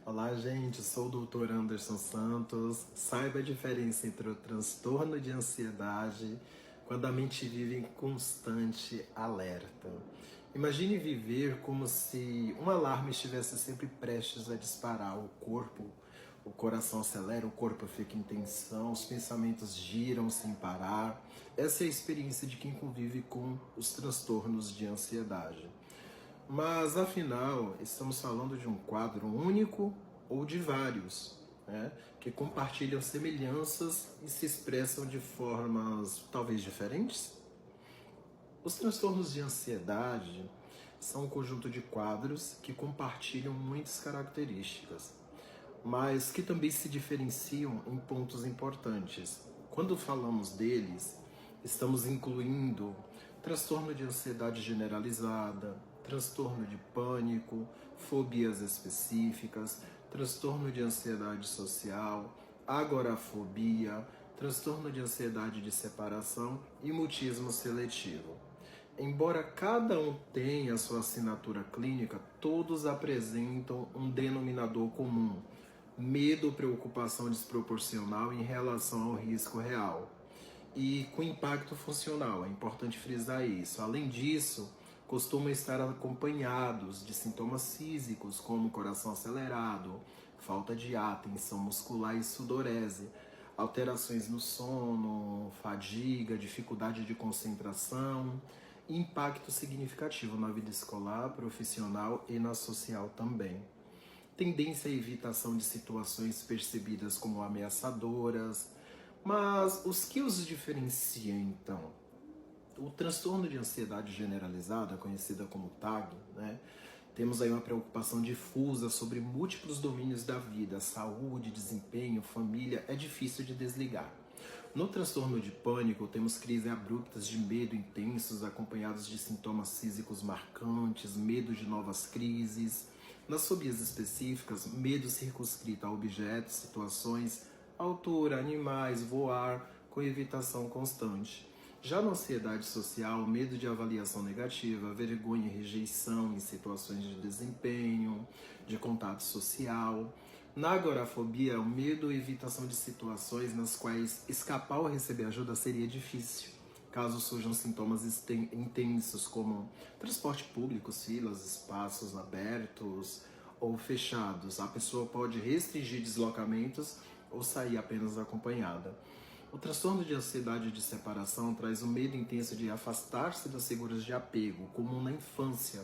Olá, gente, sou o Dr. Anderson Santos. Saiba a diferença entre o transtorno de ansiedade quando a mente vive em constante alerta. Imagine viver como se um alarme estivesse sempre prestes a disparar. O coração acelera, o corpo fica em tensão, os pensamentos giram sem parar. Essa é a experiência de quem convive com os transtornos de ansiedade. Mas, afinal, estamos falando de um quadro único ou de vários, né, que compartilham semelhanças e se expressam de formas talvez diferentes? Os transtornos de ansiedade são um conjunto de quadros que compartilham muitas características, mas que também se diferenciam em pontos importantes. Quando falamos deles, estamos incluindo transtorno de ansiedade generalizada, transtorno de pânico, fobias específicas, transtorno de ansiedade social, agorafobia, transtorno de ansiedade de separação e mutismo seletivo. Embora cada um tenha sua assinatura clínica, todos apresentam um denominador comum: medo ou preocupação desproporcional em relação ao risco real e com impacto funcional. É importante frisar isso. Além disso, costumam estar acompanhados de sintomas físicos como coração acelerado, falta de ar, tensão muscular e sudorese, alterações no sono, fadiga, dificuldade de concentração, e impacto significativo na vida escolar, profissional e na social também. Tendência à evitação de situações percebidas como ameaçadoras. Mas os que os diferenciam então? O transtorno de ansiedade generalizada, conhecida como TAG, né? Temos aí uma preocupação difusa sobre múltiplos domínios da vida, saúde, desempenho, família, é difícil de desligar. No transtorno de pânico, temos crises abruptas de medo intensos, acompanhados de sintomas físicos marcantes, medo de novas crises. Nas fobias específicas, medo circunscrito a objetos, situações, altura, animais, voar, com evitação constante. Já na ansiedade social, medo de avaliação negativa, vergonha e rejeição em situações de desempenho, de contato social. Na agorafobia, o medo e evitação de situações nas quais escapar ou receber ajuda seria difícil, caso surjam sintomas intensos como transporte público, filas, espaços abertos ou fechados. A pessoa pode restringir deslocamentos ou sair apenas acompanhada. O transtorno de ansiedade de separação traz um medo intenso de afastar-se das figuras de apego, comum na infância,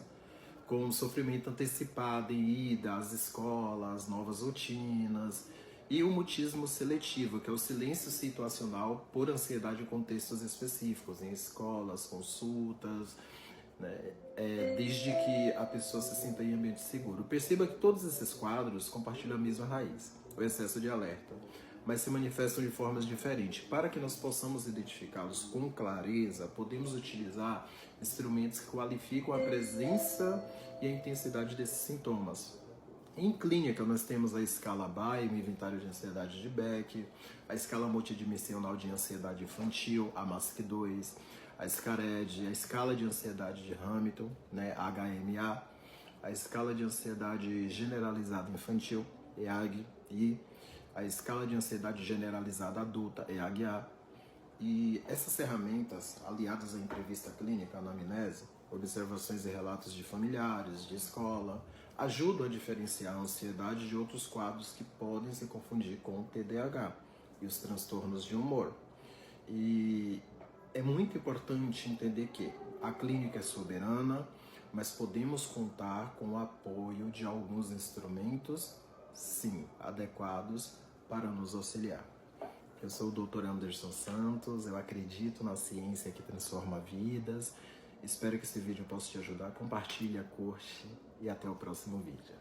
com o sofrimento antecipado em ida às escolas, novas rotinas, e o mutismo seletivo, que é o silêncio situacional por ansiedade em contextos específicos, em escolas, consultas, né? Desde que a pessoa se sinta em ambiente seguro. Perceba que todos esses quadros compartilham a mesma raiz, o excesso de alerta, mas se manifestam de formas diferentes. Para que nós possamos identificá-los com clareza, podemos utilizar instrumentos que qualificam a presença e a intensidade desses sintomas. Em clínica, nós temos a escala BAIM, Inventário de Ansiedade de Beck, a escala multidimensional de ansiedade infantil, a MASC-2, a SCARED, a escala de ansiedade de Hamilton, né, HMA, a escala de ansiedade generalizada infantil, EAG, e a escala de ansiedade generalizada adulta, EAG-A. E essas ferramentas, aliadas à entrevista clínica, anamnese, observações e relatos de familiares, de escola, ajudam a diferenciar a ansiedade de outros quadros que podem se confundir com o TDAH e os transtornos de humor. E é muito importante entender que a clínica é soberana, mas podemos contar com o apoio de alguns instrumentos, sim, adequados para nos auxiliar. Eu sou o Dr. Anderson Santos, eu acredito na ciência que transforma vidas. Espero que esse vídeo possa te ajudar. Compartilhe, curte e até o próximo vídeo.